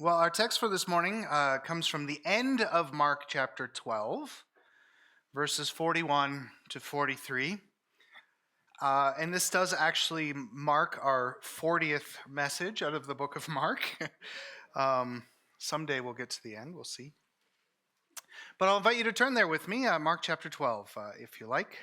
Well, our text for this morning comes from the end of Mark chapter 12, verses 41 to 43. And this does actually mark our 40th message out of the book of Mark. Someday we'll get to the end, we'll see. But I'll invite you to turn there with me, Mark chapter 12, if you like.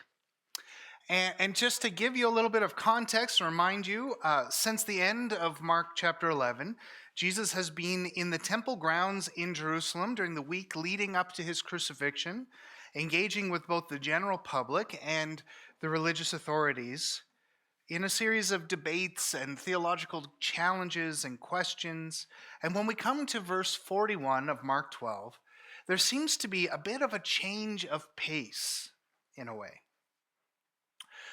And just to give you a little bit of context, remind you, since the end of Mark chapter 11, Jesus has been in the temple grounds in Jerusalem during the week leading up to his crucifixion, engaging with both the general public and the religious authorities in a series of debates and theological challenges and questions. And when we come to verse 41 of Mark 12, there seems to be a bit of a change of pace in a way.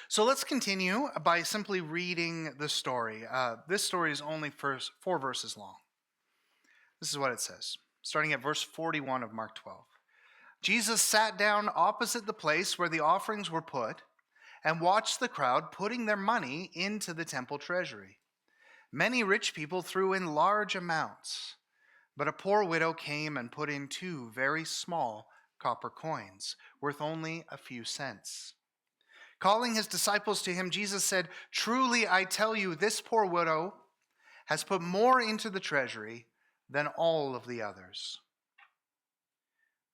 So let's continue by simply reading the story. This story is only 4 verses long. This is what it says, starting at verse 41 of Mark 12. Jesus sat down opposite the place where the offerings were put and watched the crowd putting their money into the temple treasury. Many rich people threw in large amounts, but a poor widow came and put in 2 very small copper coins, worth only a few cents. Calling his disciples to him, Jesus said, "Truly I tell you, this poor widow has put more into the treasury than all of the others.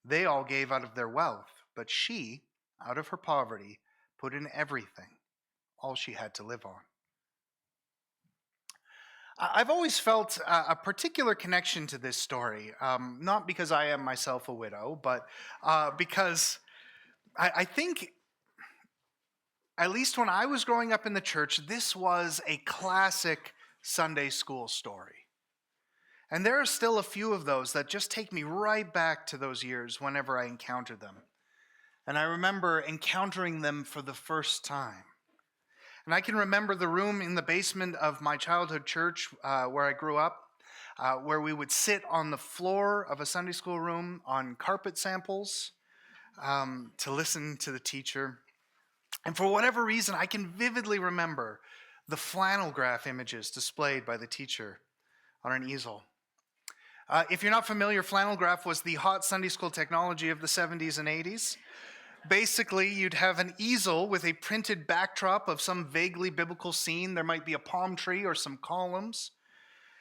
They all gave out of their wealth, but she, out of her poverty, put in everything, all she had to live on." I've always felt a particular connection to this story, not because I am myself a widow, but because I think, at least when I was growing up in the church, this was a classic Sunday school story. And there are still a few of those that just take me right back to those years whenever I encounter them. And I remember encountering them for the first time. And I can remember the room in the basement of my childhood church where I grew up, where we would sit on the floor of a Sunday school room on carpet samples to listen to the teacher. And for whatever reason, I can vividly remember the flannel graph images displayed by the teacher on an easel. If you're not familiar, flannel graph was the hot Sunday school technology of the 70s and 80s. Basically, you'd have an easel with a printed backdrop of some vaguely biblical scene. There might be a palm tree or some columns.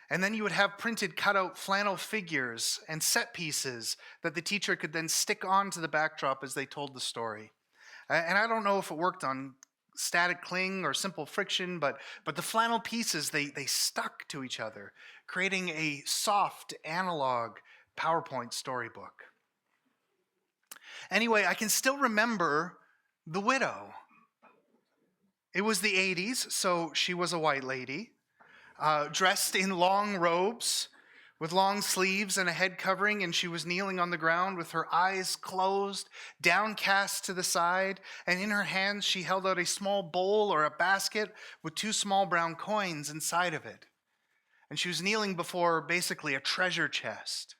And then you would have printed cutout flannel figures and set pieces that the teacher could then stick onto the backdrop as they told the story. And I don't know if it worked on static cling or simple friction, but the flannel pieces, they stuck to each other, creating a soft analog PowerPoint storybook. Anyway, I can still remember the widow. It was the 80s, so she was a white lady, dressed in long robes with long sleeves and a head covering, and she was kneeling on the ground with her eyes closed, downcast to the side, and in her hands she held out a small bowl or a basket with 2 small brown coins inside of it. And she was kneeling before basically a treasure chest.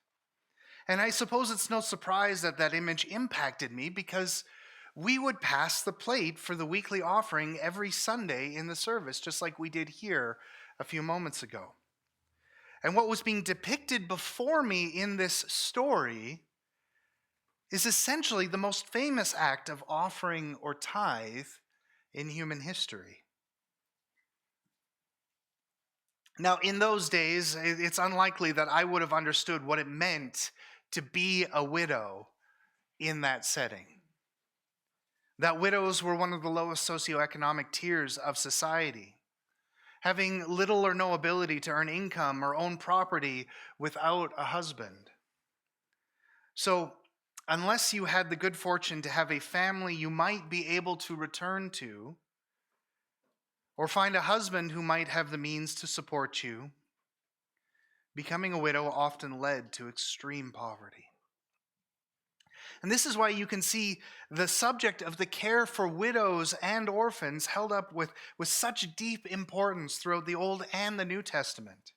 And I suppose it's no surprise that that image impacted me, because we would pass the plate for the weekly offering every Sunday in the service, just like we did here a few moments ago. And what was being depicted before me in this story is essentially the most famous act of offering or tithe in human history. Now, in those days, it's unlikely that I would have understood what it meant to be a widow in that setting. That widows were one of the lowest socioeconomic tiers of society, having little or no ability to earn income or own property without a husband. So, unless you had the good fortune to have a family you might be able to return to, or find a husband who might have the means to support you, becoming a widow often led to extreme poverty. And this is why you can see the subject of the care for widows and orphans held up with such deep importance throughout the Old and the New Testament.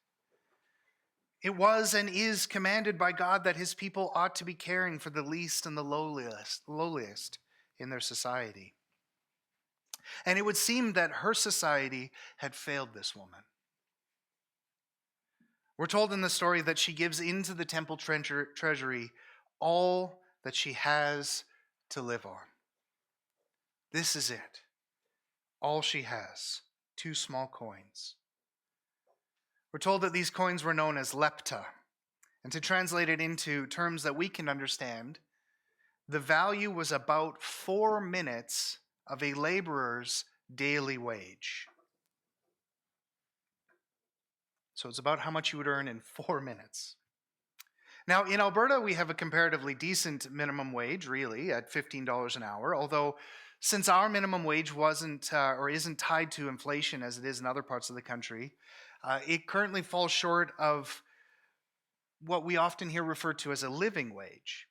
It was and is commanded by God that his people ought to be caring for the least and the lowliest in their society. And it would seem that her society had failed this woman. We're told in the story that she gives into the temple treasury all that she has to live on. This is it. All she has, 2 small coins. We're told that these coins were known as lepta. And to translate it into terms that we can understand, the value was about 4 minutes of a laborer's daily wage. So it's about how much you would earn in 4 minutes. Now, in Alberta, we have a comparatively decent minimum wage, really, at $15 an hour, although since our minimum wage wasn't or isn't tied to inflation as it is in other parts of the country, it currently falls short of what we often hear referred to as a living wage.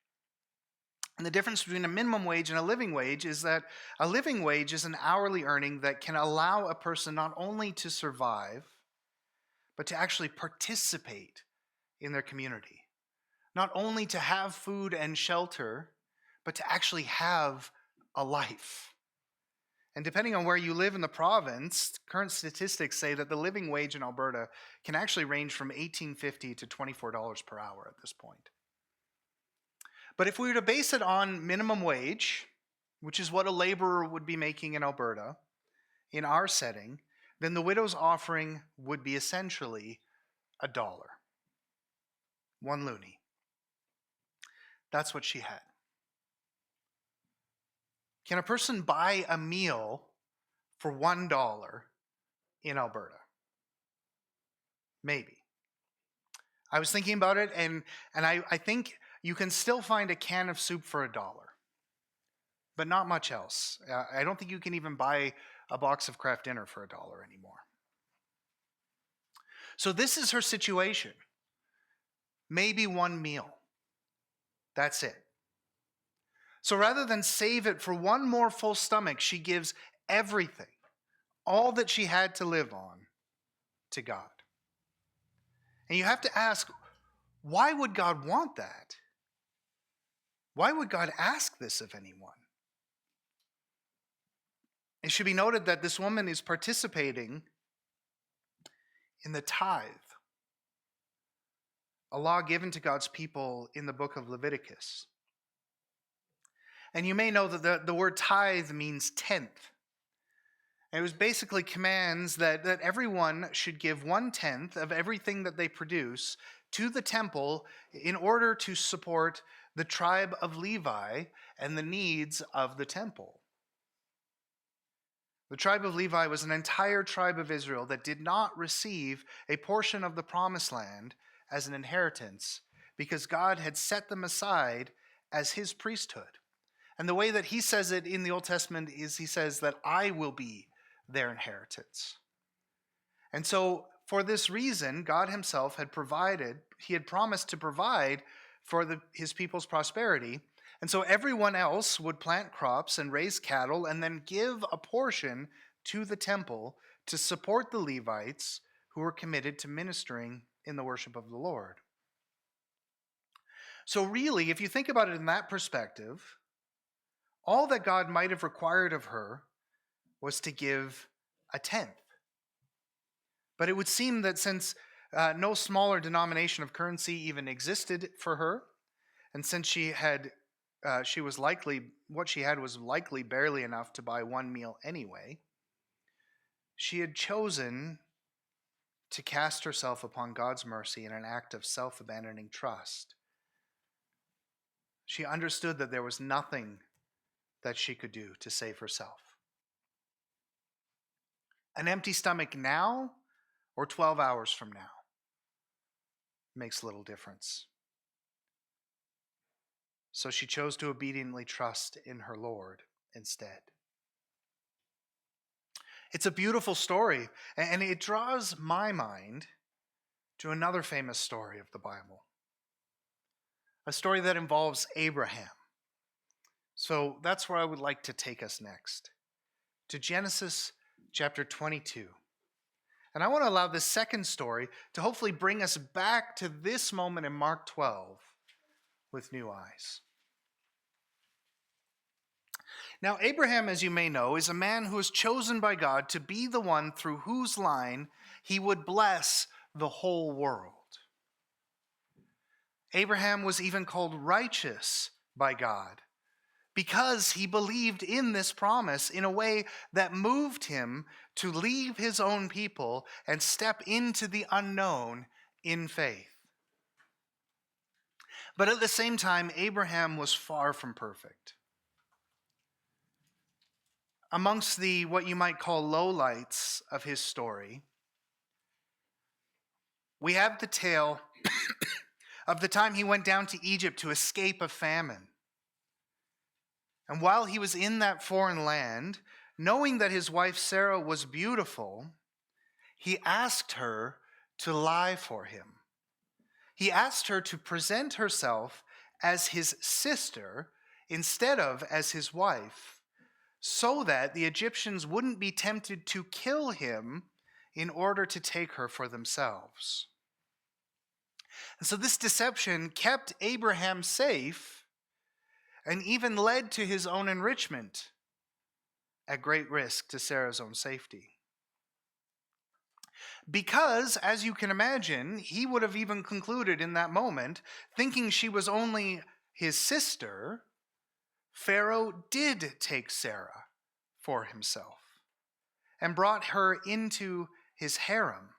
And the difference between a minimum wage and a living wage is that a living wage is an hourly earning that can allow a person not only to survive, but to actually participate in their community. Not only to have food and shelter, but to actually have a life. And depending on where you live in the province, current statistics say that the living wage in Alberta can actually range from $18.50 to $24 per hour at this point. But if we were to base it on minimum wage, which is what a laborer would be making in Alberta, in our setting, then the widow's offering would be essentially $1. 1 loonie. That's what she had. Can a person buy a meal for $1 in Alberta? Maybe. I was thinking about it, and I think you can still find a can of soup for $1, but not much else. I don't think you can even buy a box of Kraft Dinner for $1 anymore. So this is her situation. Maybe 1 meal. That's it. So rather than save it for 1 more full stomach, she gives everything, all that she had to live on, to God. And you have to ask, why would God want that? Why would God ask this of anyone? It should be noted that this woman is participating in the tithe, a law given to God's people in the book of Leviticus. And you may know that the word tithe means tenth. And it was basically commands that everyone should give 1/10 of everything that they produce to the temple in order to support the tribe of Levi and the needs of the temple. The tribe of Levi was an entire tribe of Israel that did not receive a portion of the promised land as an inheritance because God had set them aside as his priesthood. And the way that he says it in the Old Testament is he says that I will be their inheritance. And so for this reason, God himself had promised to provide for his people's prosperity. And so everyone else would plant crops and raise cattle and then give a portion to the temple to support the Levites who were committed to ministering in the worship of the Lord. So really, if you think about it in that perspective, all that God might have required of her was to give 1/10. But it would seem that since no smaller denomination of currency even existed for her, and since what she had was likely barely enough to buy 1 meal anyway, she had chosen to cast herself upon God's mercy in an act of self-abandoning trust. She understood that there was nothing that she could do to save herself. An empty stomach now or 12 hours from now makes little difference. So she chose to obediently trust in her Lord instead. It's a beautiful story, and it draws my mind to another famous story of the Bible, a story that involves Abraham. So that's where I would like to take us next, to Genesis chapter 22. And I want to allow this second story to hopefully bring us back to this moment in Mark 12 with new eyes. Now, Abraham, as you may know, is a man who is chosen by God to be the one through whose line he would bless the whole world. Abraham was even called righteous by God because he believed in this promise in a way that moved him to leave his own people and step into the unknown in faith. But at the same time, Abraham was far from perfect. Amongst the what you might call lowlights of his story, we have the tale of the time he went down to Egypt to escape a famine. And while he was in that foreign land, knowing that his wife Sarah was beautiful, he asked her to lie for him. He asked her to present herself as his sister instead of as his wife, so that the Egyptians wouldn't be tempted to kill him in order to take her for themselves. And so this deception kept Abraham safe and even led to his own enrichment at great risk to Sarah's own safety. Because, as you can imagine, he would have even concluded in that moment, thinking she was only his sister, Pharaoh did take Sarah for himself and brought her into his harem,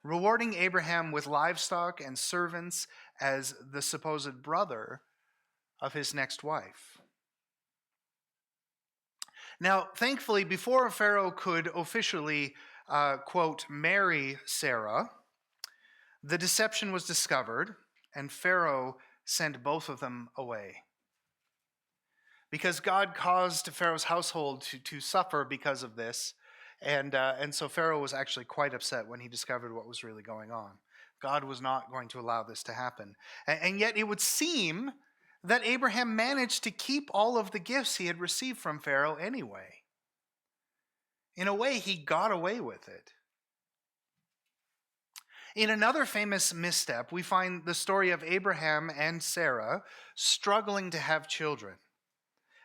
rewarding Abraham with livestock and servants as the supposed brother of his next wife. Now, thankfully, before Pharaoh could officially, quote, marry Sarah, the deception was discovered, and Pharaoh sent both of them away. Because God caused Pharaoh's household to suffer because of this, and so Pharaoh was actually quite upset when he discovered what was really going on. God was not going to allow this to happen. And yet it would seem that Abraham managed to keep all of the gifts he had received from Pharaoh anyway. In a way, he got away with it. In another famous misstep, we find the story of Abraham and Sarah struggling to have children,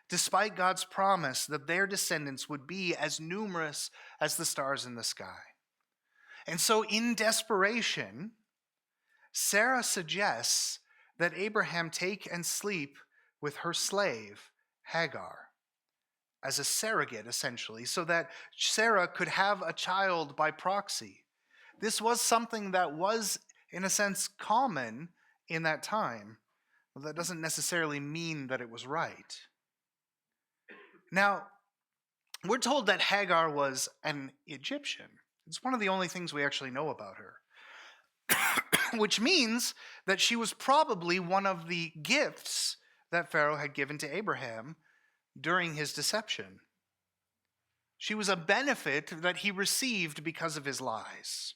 despite God's promise that their descendants would be as numerous as the stars in the sky. And so, in desperation, Sarah suggests that Abraham take and sleep with her slave, Hagar, as a surrogate, essentially, so that Sarah could have a child by proxy. This was something that was, in a sense, common in that time, but that doesn't necessarily mean that it was right. Now, we're told that Hagar was an Egyptian. It's one of the only things we actually know about her. Which means that she was probably one of the gifts that Pharaoh had given to Abraham during his deception. She was a benefit that he received because of his lies.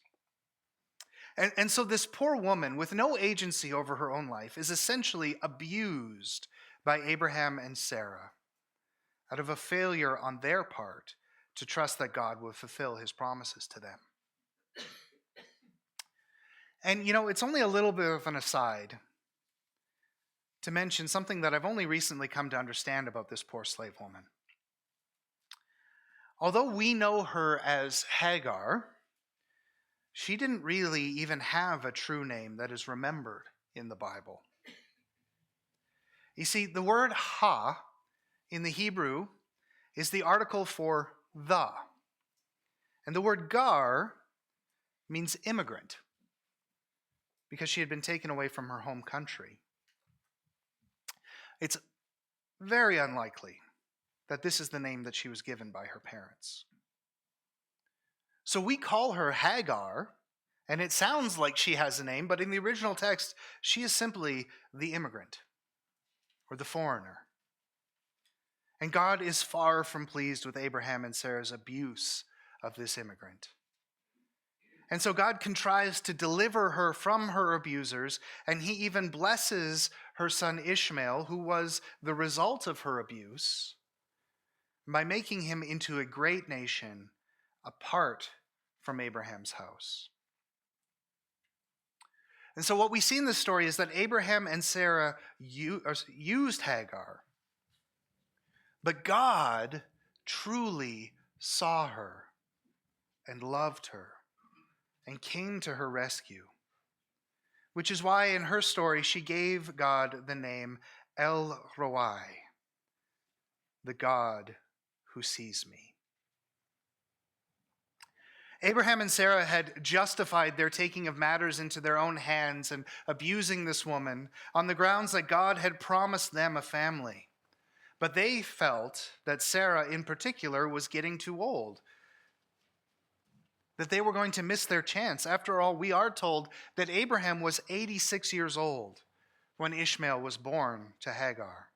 And so this poor woman with no agency over her own life is essentially abused by Abraham and Sarah out of a failure on their part to trust that God would fulfill his promises to them. And it's only a little bit of an aside to mention something that I've only recently come to understand about this poor slave woman. Although we know her as Hagar, she didn't really even have a true name that is remembered in the Bible. You see, the word ha in the Hebrew is the article for the. And the word gar means immigrant, because she had been taken away from her home country. It's very unlikely that this is the name that she was given by her parents. So we call her Hagar, and it sounds like she has a name, but in the original text, she is simply the immigrant or the foreigner. And God is far from pleased with Abraham and Sarah's abuse of this immigrant. And so God contrives to deliver her from her abusers, and he even blesses her son Ishmael, who was the result of her abuse, by making him into a great nation apart from Abraham's house. And so what we see in this story is that Abraham and Sarah used Hagar, but God truly saw her and loved her and came to her rescue, which is why in her story she gave God the name El Roi, the God who sees me. Abraham and Sarah had justified their taking of matters into their own hands and abusing this woman on the grounds that God had promised them a family. But they felt that Sarah in particular was getting too old, that they were going to miss their chance. After all, we are told that Abraham was 86 years old when Ishmael was born to Hagar.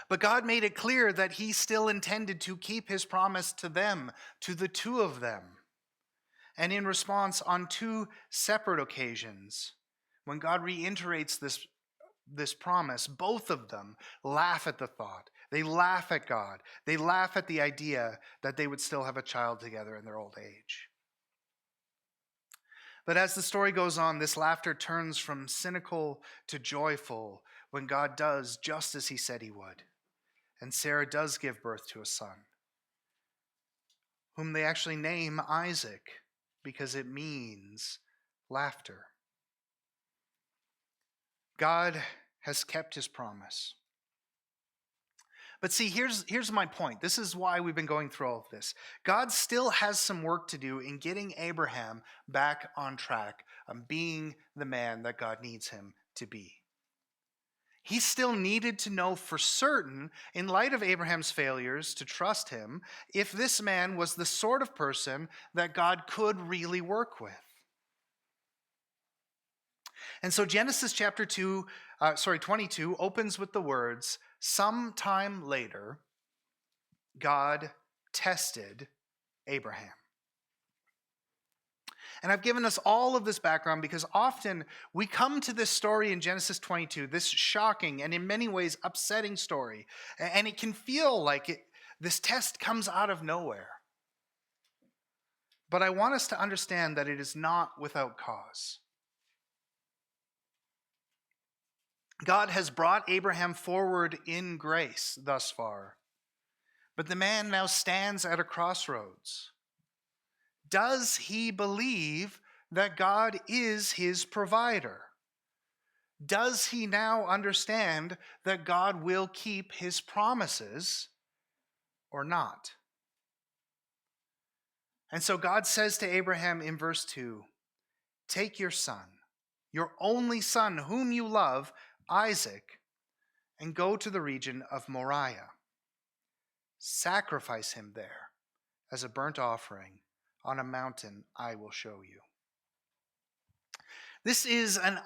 But God made it clear that he still intended to keep his promise to them, to the two of them. And in response, on two separate occasions, when God reiterates this promise, both of them laugh at the thought. They laugh at God. They laugh at the idea that they would still have a child together in their old age. But as the story goes on, this laughter turns from cynical to joyful when God does just as he said he would. And Sarah does give birth to a son, whom they actually name Isaac because it means laughter. God has kept his promise. But see, here's my point. This is why we've been going through all of this. God still has some work to do in getting Abraham back on track, on being the man that God needs him to be. He still needed to know for certain, in light of Abraham's failures to trust him, if this man was the sort of person that God could really work with. And so Genesis chapter 22 opens with the words, "Sometime later, God tested Abraham." And I've given us all of this background because often we come to this story in Genesis 22, this shocking and in many ways upsetting story, and it can feel like this test comes out of nowhere. But I want us to understand that it is not without cause. God has brought Abraham forward in grace thus far, but the man now stands at a crossroads. Does he believe that God is his provider? Does he now understand that God will keep his promises or not? And so God says to Abraham in verse 2, "Take your son, your only son whom you love, Isaac, and go to the region of Moriah. Sacrifice him there as a burnt offering on a mountain I will show you." This is an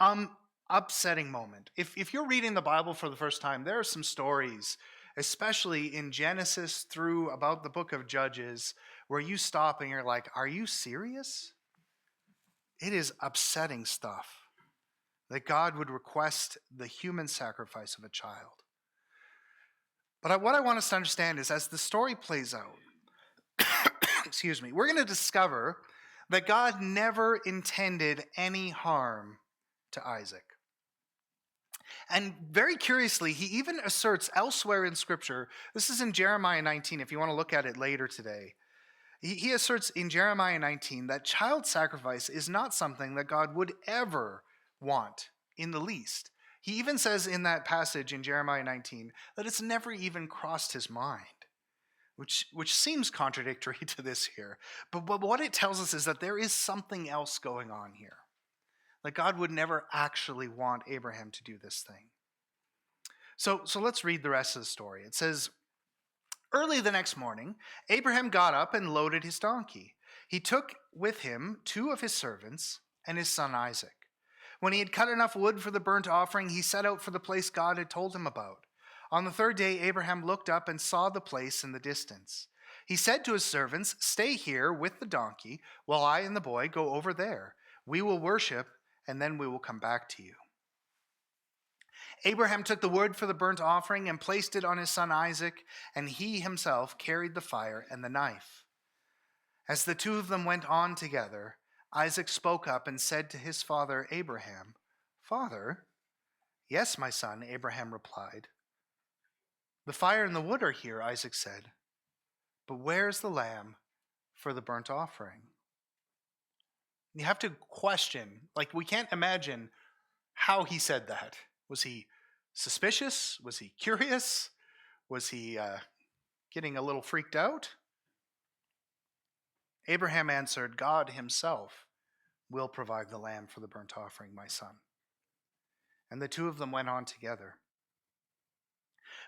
upsetting moment. If you're reading the Bible for the first time, there are some stories, especially in Genesis through about the book of Judges, where you stop and you're like, are you serious? It is upsetting stuff that God would request the human sacrifice of a child. But what I want us to understand is as the story plays out, we're going to discover that God never intended any harm to Isaac. And very curiously, he even asserts elsewhere in Scripture, this is in Jeremiah 19, if you want to look at it later today. He asserts in Jeremiah 19 that child sacrifice is not something that God would ever want in the least. He even says in that passage in Jeremiah 19 that it's never even crossed his mind, which seems contradictory to this here. But what it tells us is that there is something else going on here. Like God would never actually want Abraham to do this thing. So let's read the rest of the story. It says, "Early the next morning, Abraham got up and loaded his donkey. He took with him 2 of his servants and his son Isaac. When he had cut enough wood for the burnt offering, he set out for the place God had told him about. On the 3rd day, Abraham looked up and saw the place in the distance. He said to his servants, 'Stay here with the donkey while I and the boy go over there. We will worship, and then we will come back to you.' Abraham took the wood for the burnt offering and placed it on his son Isaac, and he himself carried the fire and the knife. As the 2 of them went on together, Isaac spoke up and said to his father Abraham, 'Father?' 'Yes, my son,' Abraham replied. 'The fire and the wood are here,' Isaac said, 'but where is the lamb for the burnt offering?' You have to question, like, we can't imagine how he said that. Was he suspicious? Was he curious? Was he getting a little freaked out? Abraham answered, God himself will provide the lamb for the burnt offering, my son. And the two of them went on together.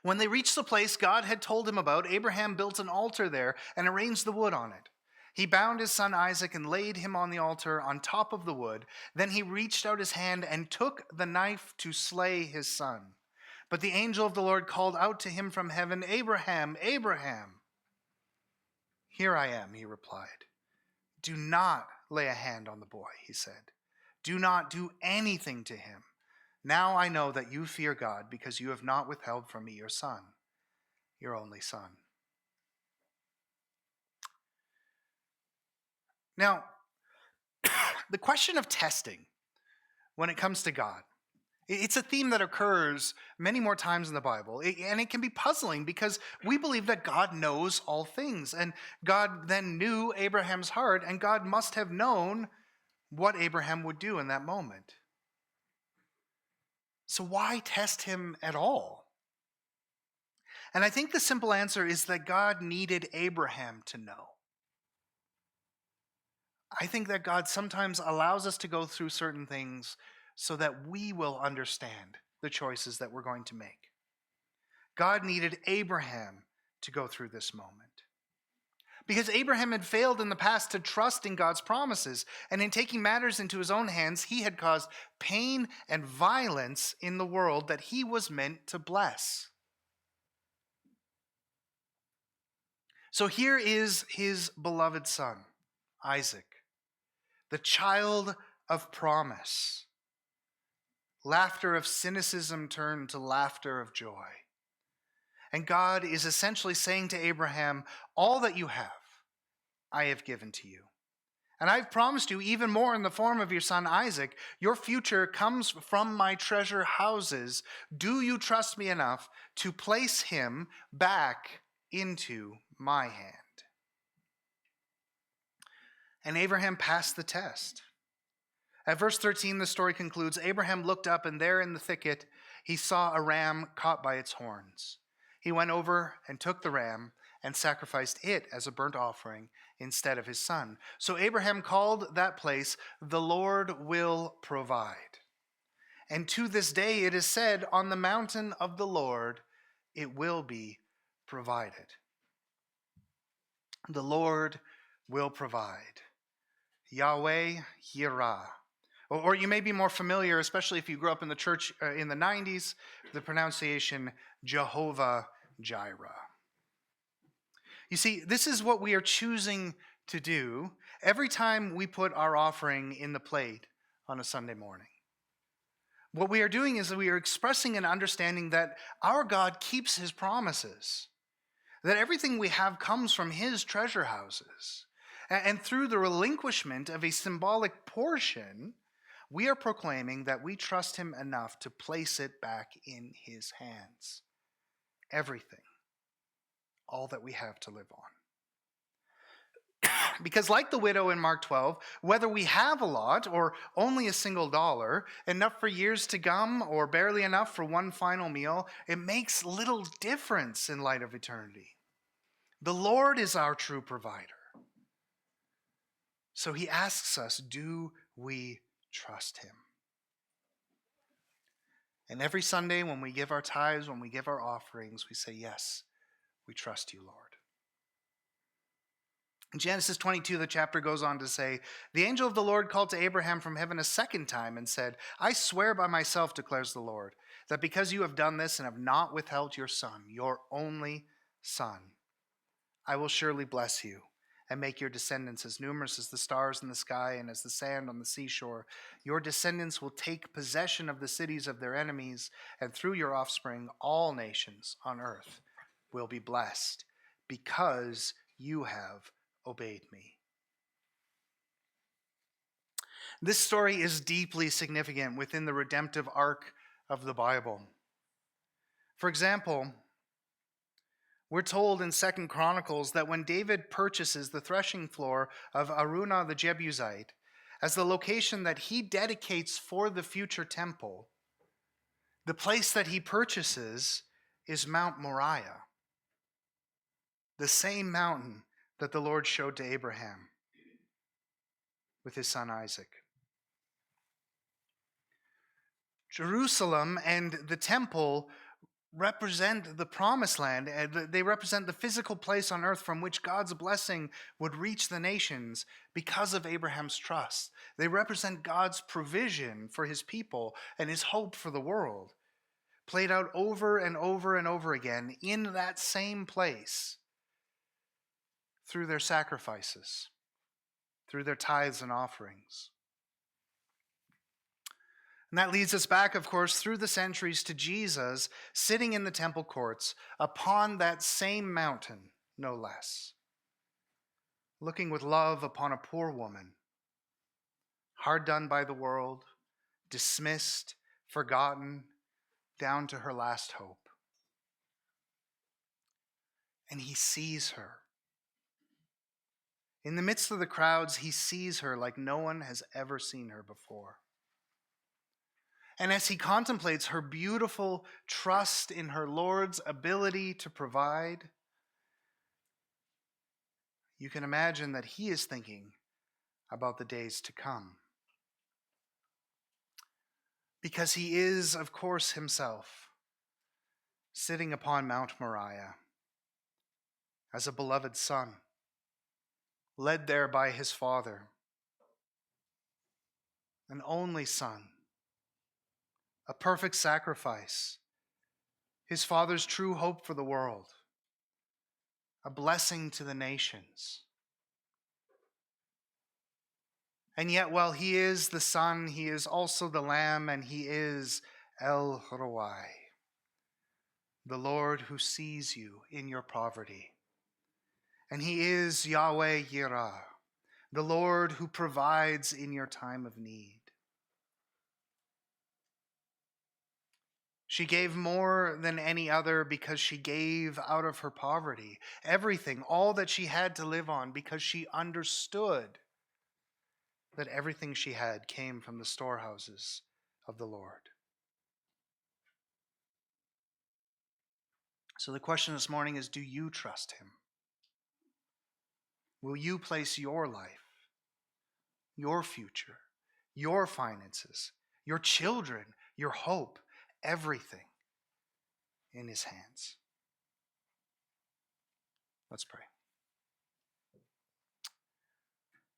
When they reached the place God had told him about, Abraham built an altar there and arranged the wood on it. He bound his son Isaac and laid him on the altar on top of the wood. Then he reached out his hand and took the knife to slay his son. But the angel of the Lord called out to him from heaven, Abraham, Abraham. Here I am, he replied. Do not lay a hand on the boy, he said. Do not do anything to him. Now I know that you fear God because you have not withheld from me your son, your only son. Now, the question of testing when it comes to God, it's a theme that occurs many more times in the Bible, and it can be puzzling because we believe that God knows all things, and God then knew Abraham's heart, and God must have known what Abraham would do in that moment. So why test him at all? And I think the simple answer is that God needed Abraham to know. I think that God sometimes allows us to go through certain things so that we will understand the choices that we're going to make. God needed Abraham to go through this moment. Because Abraham had failed in the past to trust in God's promises, and in taking matters into his own hands, he had caused pain and violence in the world that he was meant to bless. So here is his beloved son, Isaac, the child of promise. Laughter of cynicism turned to laughter of joy. And God is essentially saying to Abraham, all that you have, I have given to you. And I've promised you even more in the form of your son Isaac. Your future comes from my treasure houses. Do you trust me enough to place him back into my hand? And Abraham passed the test. At verse 13, the story concludes, Abraham looked up, and there in the thicket he saw a ram caught by its horns. He went over and took the ram and sacrificed it as a burnt offering instead of his son. So Abraham called that place, the Lord will provide. And to this day it is said, on the mountain of the Lord it will be provided. The Lord will provide. Yahweh Yirah. Or you may be more familiar, especially if you grew up in the church in the 90s, the pronunciation Jehovah Jireh. You see, this is what we are choosing to do every time we put our offering in the plate on a Sunday morning. What we are doing is that we are expressing an understanding that our God keeps his promises, that everything we have comes from his treasure houses. And through the relinquishment of a symbolic portion, we are proclaiming that we trust him enough to place it back in his hands. Everything. All that we have to live on. Because like the widow in Mark 12, whether we have a lot or only a single dollar, enough for years to come or barely enough for one final meal, it makes little difference in light of eternity. The Lord is our true provider. So he asks us, do we trust him? And every Sunday when we give our tithes, when we give our offerings, we say, yes, we trust you, Lord. In Genesis 22, the chapter goes on to say, the angel of the Lord called to Abraham from heaven a second time and said, I swear by myself, declares the Lord, that because you have done this and have not withheld your son, your only son, I will surely bless you and make your descendants as numerous as the stars in the sky and as the sand on the seashore. Your descendants will take possession of the cities of their enemies, and through your offspring, all nations on earth will be blessed, because you have obeyed me. This story is deeply significant within the redemptive arc of the Bible. For example, we're told in 2 Chronicles that when David purchases the threshing floor of Araunah the Jebusite, as the location that he dedicates for the future temple, the place that he purchases is Mount Moriah, the same mountain that the Lord showed to Abraham with his son Isaac. Jerusalem and the temple represent the promised land. They represent the physical place on earth from which God's blessing would reach the nations because of Abraham's trust. They represent God's provision for his people and his hope for the world, played out over and over and over again in that same place through their sacrifices, through their tithes and offerings. And that leads us back, of course, through the centuries to Jesus sitting in the temple courts upon that same mountain, no less, looking with love upon a poor woman, hard done by the world, dismissed, forgotten, down to her last hope. And he sees her. In the midst of the crowds, he sees her like no one has ever seen her before. And as he contemplates her beautiful trust in her Lord's ability to provide, you can imagine that he is thinking about the days to come. Because he is, of course, himself sitting upon Mount Moriah as a beloved son, led there by his father, an only son, a perfect sacrifice, his father's true hope for the world, a blessing to the nations. And yet, while he is the Son, he is also the Lamb, and he is El Roi, the Lord who sees you in your poverty. And he is Yahweh Yireh, the Lord who provides in your time of need. She gave more than any other because she gave out of her poverty, everything, all that she had to live on, because she understood that everything she had came from the storehouses of the Lord. So the question this morning is, do you trust him? Will you place your life, your future, your finances, your children, your hope, everything in his hands? Let's pray.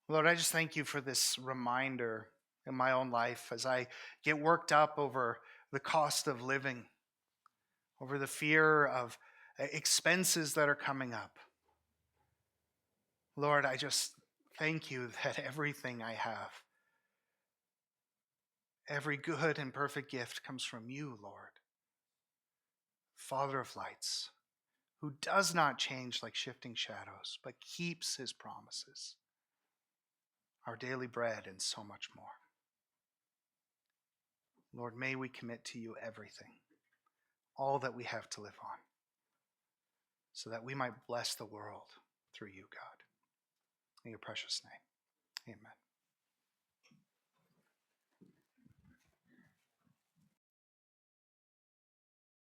Lord, I just thank you for this reminder in my own life as I get worked up over the cost of living, over the fear of expenses that are coming up. Lord, I just thank you that everything I have, every good and perfect gift comes from you, Lord, Father of lights, who does not change like shifting shadows, but keeps his promises, our daily bread and so much more. Lord, may we commit to you everything, all that we have to live on, so that we might bless the world through you, God. In your precious name, amen.